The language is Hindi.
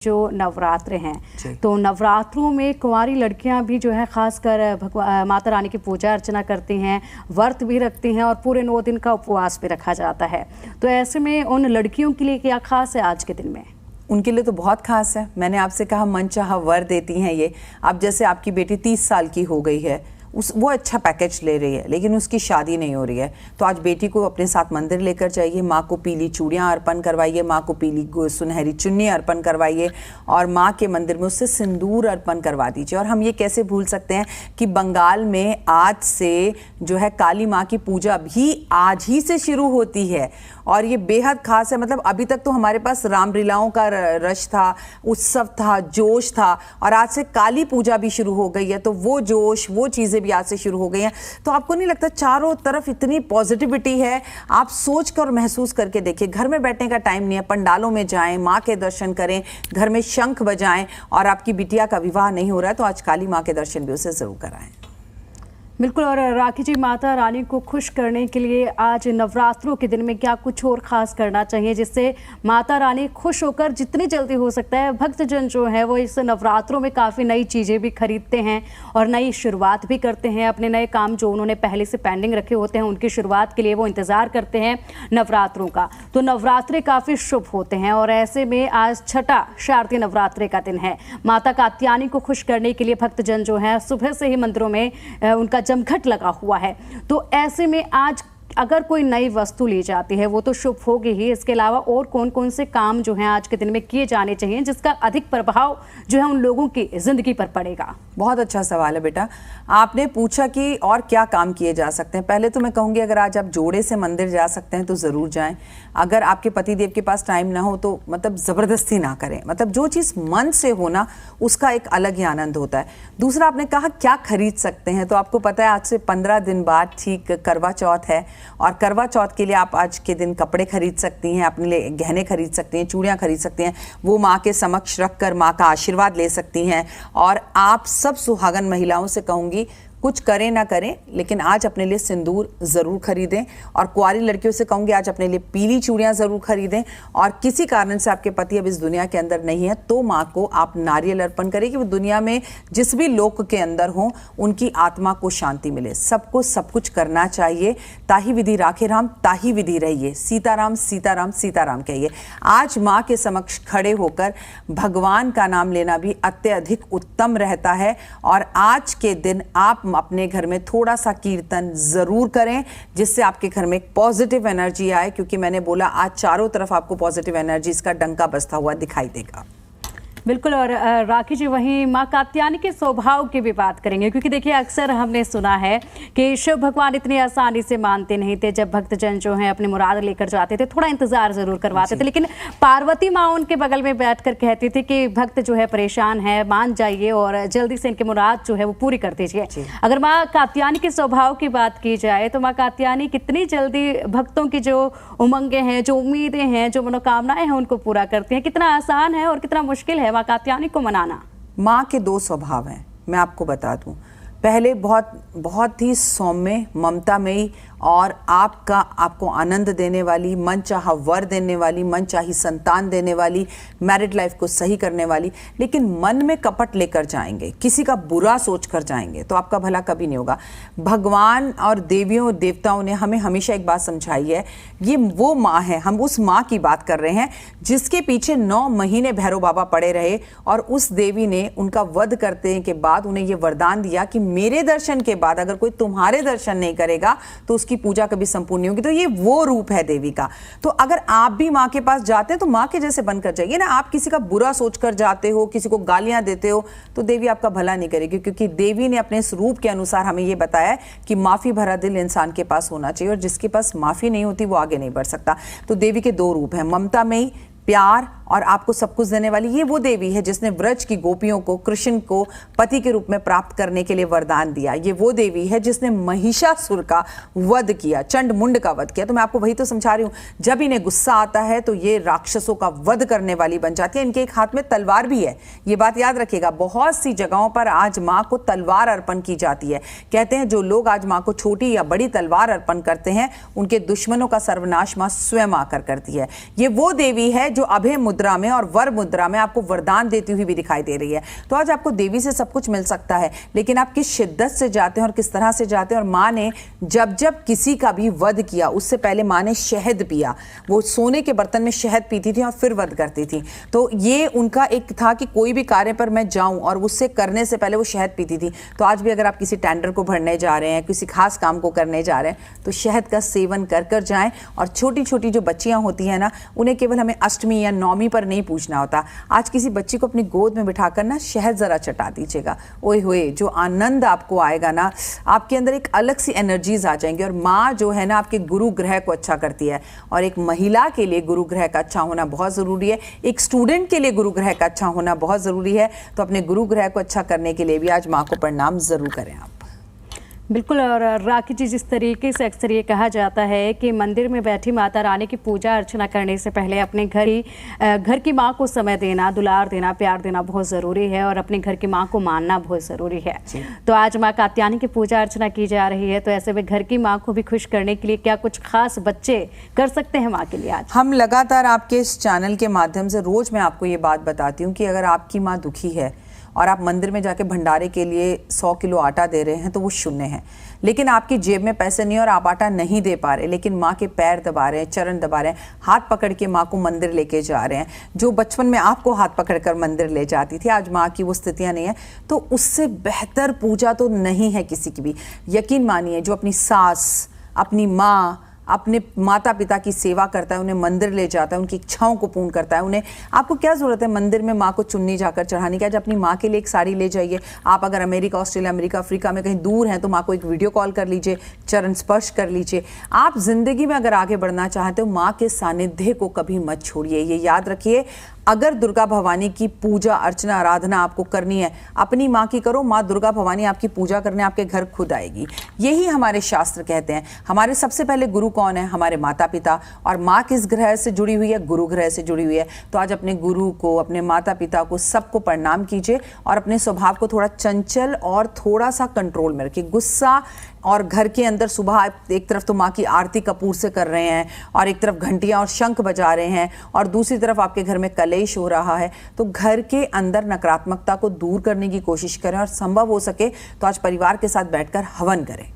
जो नवरात्र हैं तो नवरात्रों में कुंवारी लड़कियां भी जो है खासकर माता रानी की पूजा अर्चना करती हैं, व्रत भी रखती हैं और पूरे 9 दिन का उपवास भी रखा जाता है। तो ऐसे में उन लड़कियों के लिए क्या खास है आज के दिन में? उनके लिए तो बहुत खास है। मैंने आपसे कहा मनचाहा वर देती हैं ये। अब जैसे आपकी बेटी 30 साल की हो गई है, वो अच्छा पैकेज ले रही है लेकिन उसकी शादी नहीं हो रही है, तो आज बेटी को अपने साथ मंदिर लेकर जाइए, माँ को पीली चूड़ियाँ अर्पण करवाइए, माँ को पीली सुनहरी चुन्नी अर्पण करवाइए और माँ के मंदिर में उससे सिंदूर अर्पण करवा दीजिए। और हम ये कैसे भूल सकते हैं कि बंगाल में आज से जो है काली माँ की पूजा भी आज ही से शुरू होती है और ये बेहद खास है। मतलब अभी तक तो हमारे पास रामलीलाओं का रश था, उत्सव था, जोश था और आज से काली पूजा भी शुरू हो गई है, तो वो जोश, वो चीज़ें भी आज से शुरू हो गई हैं। तो आपको नहीं लगता चारों तरफ इतनी पॉजिटिविटी है? आप सोच कर महसूस करके देखिए। घर में बैठने का टाइम नहीं है, पंडालों में जाएं, माँ के दर्शन करें, घर में शंख बजाएं। और आपकी बिटिया का विवाह नहीं हो रहा है तो आज काली माँ के दर्शन भी उसे जरूर कराएं। बिल्कुल। और राखी जी, माता रानी को खुश करने के लिए आज नवरात्रों के दिन में क्या कुछ और खास करना चाहिए जिससे माता रानी खुश होकर जितनी जल्दी हो सकता है, भक्तजन जो है वो इस नवरात्रों में काफ़ी नई चीज़ें भी खरीदते हैं और नई शुरुआत भी करते हैं। अपने नए काम जो उन्होंने पहले से पेंडिंग रखे होते हैं उनकी शुरुआत के लिए वो इंतज़ार करते हैं नवरात्रों का। तो नवरात्रे काफ़ी शुभ होते हैं और ऐसे में आज छठा शारदीय नवरात्रे का दिन है। माता कात्यायनी को खुश करने के लिए भक्तजन जो है सुबह से ही मंदिरों में उनका जमघट लगा हुआ है। तो ऐसे में आज अगर कोई नई वस्तु ली जाती है वो तो शुभ होगी ही, इसके अलावा और कौन कौन से काम जो हैं आज के दिन में किए जाने चाहिए जिसका अधिक प्रभाव जो है उन लोगों की जिंदगी पर पड़ेगा? बहुत अच्छा सवाल है बेटा। आपने पूछा कि और क्या काम किए जा सकते हैं। पहले तो मैं कहूँगी अगर आज आप जोड़े से मंदिर जा सकते हैं तो ज़रूर जाएं। अगर आपके पतिदेव के पास टाइम ना हो तो मतलब ज़बरदस्ती ना करें। मतलब जो चीज़ मन से हो ना उसका एक अलग ही आनंद होता है। दूसरा, आपने कहा क्या खरीद सकते हैं, तो आपको पता है आज से 15 दिन बाद ठीक करवा चौथ है और करवा चौथ के लिए आप आज के दिन कपड़े खरीद सकती हैं, अपने लिए गहने खरीद सकती हैं, चूड़ियाँ खरीद सकती हैं। वो माँ के समक्ष रख कर माँ का आशीर्वाद ले सकती हैं। और आप सब सुहागन महिलाओं से कहूँगी कुछ करें ना करें लेकिन आज अपने लिए सिंदूर ज़रूर खरीदें। और कुंवारी लड़कियों से कहूँगी आज अपने लिए पीली चूड़ियाँ ज़रूर खरीदें। और किसी कारण से आपके पति अब इस दुनिया के अंदर नहीं है तो माँ को आप नारियल अर्पण करें कि वो दुनिया में जिस भी लोक के अंदर हों उनकी आत्मा को शांति मिले। सबको सब कुछ करना चाहिए। ताही विधि राखे राम ताही विधि रहिए, सीताराम सीताराम सीताराम कहिए। आज माँ के समक्ष खड़े होकर भगवान का नाम लेना भी अत्यधिक उत्तम रहता है। और आज के दिन आप अपने घर में थोड़ा सा कीर्तन जरूर करें जिससे आपके घर में एक पॉजिटिव एनर्जी आए, क्योंकि मैंने बोला आज चारों तरफ आपको पॉजिटिव एनर्जी का डंका बजता हुआ दिखाई देगा। बिल्कुल। और राखी जी, वहीं माँ कात्यायनी के स्वभाव की भी बात करेंगे, क्योंकि देखिए अक्सर हमने सुना है कि शिव भगवान इतनी आसानी से मानते नहीं थे। जब भक्तजन जो हैं अपने मुराद लेकर जाते थे थोड़ा इंतजार जरूर करवाते थे, लेकिन पार्वती माँ उनके बगल में बैठकर कहती थी कि भक्त जो है परेशान है, मान जाइए और जल्दी से इनके मुराद जो है वो पूरी कर दीजिए। अगर माँ कात्यायनी के स्वभाव की बात की जाए तो माँ कात्यायनी कितनी जल्दी भक्तों की जो उमंगें हैं, जो उम्मीदें हैं, जो मनोकामनाएं हैं उनको पूरा करती हैं। कितना आसान है और कितना मुश्किल है माँ कात्यायनी को मनाना? माँ के 2 स्वभाव हैं, मैं आपको बता दूं। पहले बहुत ही सौम्य, ममतामयी और आपको आनंद देने वाली, मन चाहा वर देने वाली, मन चाही संतान देने वाली, मैरिड लाइफ को सही करने वाली। लेकिन मन में कपट लेकर जाएंगे, किसी का बुरा सोच कर जाएंगे तो आपका भला कभी नहीं होगा। भगवान और देवियों देवताओं ने हमें हमेशा एक बात समझाई है, ये वो माँ है, हम उस माँ की बात कर रहे हैं जिसके पीछे 9 महीने भैरव बाबा पड़े रहे और उस देवी ने उनका वध करने के बाद उन्हें ये वरदान दिया कि मेरे दर्शन के बाद अगर कोई तुम्हारे दर्शन नहीं करेगा तो की पूजा कभी संपूर्ण नहीं होगी। तो ये वो रूप है देवी का। तो अगर आप भी माँ के पास जाते हैं तो माँ के जैसे बनकर जाइए ना। आप किसी का बुरा सोचकर जाते हो, किसी को गालियां देते हो तो देवी आपका भला नहीं करेगी, क्योंकि देवी ने अपने इस रूप के अनुसार हमें ये बताया है कि माफी भरा दिल इंसान के पास होना चाहिए और जिसके पास माफी नहीं होती वो आगे नहीं बढ़ सकता। तो देवी के 2 रूप हैं, ममता में प्यार और आपको सब कुछ देने वाली। ये वो देवी है जिसने व्रज की गोपियों को, कृष्ण को पति के रूप में प्राप्त करने के लिए वरदान दिया। ये वो देवी है जिसने महिषासुर का वध किया, चंड मुंड का वध किया। तो मैं आपको वही तो समझा रही हूँ, जब इन्हें गुस्सा आता है तो ये राक्षसों का वध करने वाली बन जाती है। इनके एक हाथ में तलवार भी है, ये बात याद रखिएगा। बहुत सी जगहों पर आज माँ को तलवार अर्पण की जाती है। कहते हैं जो लोग आज माँ को छोटी या बड़ी तलवार अर्पण करते हैं उनके दुश्मनों का सर्वनाश माँ स्वयं आकर करती है। ये वो देवी है जो अभय मुद्रा मुद्रा में और वर मुद्रा में आपको वरदान देती हुई भी दिखाई दे रही है। तो आज आपको देवी से सब कुछ मिल सकता है, लेकिन आप किस शिद्दत से जाते हैं और किस तरह से जाते हैं। और माँ ने जब जब किसी का भी वध किया उससे पहले माँ ने शहद पिया, वो सोने के बर्तन में शहद पीती थी और फिर वध करती थी। तो ये उनका एक था कि कोई भी कार्य पर मैं जाऊं और उससे करने से पहले वो शहद पीती थी। तो आज भी अगर आप किसी टेंडर को भरने जा रहे हैं, किसी खास काम को करने जा रहे हैं, तो शहद का सेवन कर कर जाएं। और छोटी छोटी जो बच्चियां होती हैं ना, उन्हें केवल हमें अष्टमी या नौमी पर नहीं पूछना होता। आज किसी बच्ची को अपनी गोद में बिठाकर ना शहद जरा चटा दीजिएगा, ओए होए जो आनंद आपको आएगा ना, आपके अंदर एक अलग सी एनर्जीज आ जाएंगी। और माँ जो है ना आपके गुरु ग्रह को अच्छा करती है, और एक महिला के लिए गुरु ग्रह का अच्छा होना बहुत ज़रूरी है, एक स्टूडेंट के लिए गुरु ग्रह का अच्छा होना बहुत ज़रूरी है। तो अपने गुरु ग्रह को अच्छा करने के लिए भी आज माँ को प्रणाम ज़रूर करें आप। बिल्कुल। और राखी जी, जिस तरीके से अक्सर ये कहा जाता है कि मंदिर में बैठी माता रानी की पूजा अर्चना करने से पहले अपने घर की माँ को समय देना, दुलार देना, प्यार देना बहुत ज़रूरी है, और अपने घर की माँ को मानना बहुत ज़रूरी है। तो आज माँ कात्यायनी की पूजा अर्चना की जा रही है, तो ऐसे में घर की माँ को भी खुश करने के लिए क्या कुछ खास बच्चे कर सकते हैं माँ के लिए? आज हम लगातार आपके इस चैनल के माध्यम से रोज़ मैं आपको ये बात बताती हूँ कि अगर आपकी माँ दुखी है और आप मंदिर में जाके भंडारे के लिए 100 किलो आटा दे रहे हैं तो वो शून्य है। लेकिन आपकी जेब में पैसे नहीं और आप आटा नहीं दे पा रहे, लेकिन माँ के पैर दबा रहे हैं, चरण दबा रहे हैं, हाथ पकड़ के माँ को मंदिर लेके जा रहे हैं, जो बचपन में आपको हाथ पकड़कर मंदिर ले जाती थी, आज माँ की वो स्थितियाँ नहीं है। तो उससे बेहतर पूजा तो नहीं है किसी की भी। यकीन मानिए, जो अपनी सास, अपनी माँ, अपने माता पिता की सेवा करता है, उन्हें मंदिर ले जाता है, उनकी इच्छाओं को पूर्ण करता है, उन्हें, आपको क्या ज़रूरत है मंदिर में माँ को चुन्नी जाकर चढ़ाने की? आज अपनी माँ के लिए एक साड़ी ले जाइए। आप अगर अमेरिका, ऑस्ट्रेलिया, अमेरिका, अफ्रीका में कहीं दूर हैं तो माँ को एक वीडियो कॉल कर लीजिए, चरण स्पर्श कर लीजिए। आप जिंदगी में अगर आगे बढ़ना चाहते हो, माँ के सानिध्य को कभी मत छोड़िए। ये याद रखिए, अगर दुर्गा भवानी की पूजा अर्चना आराधना आपको करनी है, अपनी माँ की करो, माँ दुर्गा भवानी आपकी पूजा करने आपके घर खुद आएगी। यही हमारे शास्त्र कहते हैं। हमारे सबसे पहले गुरु कौन है? हमारे माता पिता। और माँ किस ग्रह से जुड़ी हुई है? गुरु ग्रह से जुड़ी हुई है। तो आज अपने गुरु को, अपने माता पिता को, सबको प्रणाम कीजिए और अपने स्वभाव को थोड़ा चंचल और थोड़ा सा कंट्रोल में रखिए। गुस्सा और घर के अंदर सुबह एक तरफ तो माँ की आरती कपूर से कर रहे हैं और एक तरफ घंटियाँ और शंख बजा रहे हैं और दूसरी तरफ आपके घर में कलेश हो रहा है, तो घर के अंदर नकारात्मकता को दूर करने की कोशिश करें और संभव हो सके तो आज परिवार के साथ बैठकर हवन करें।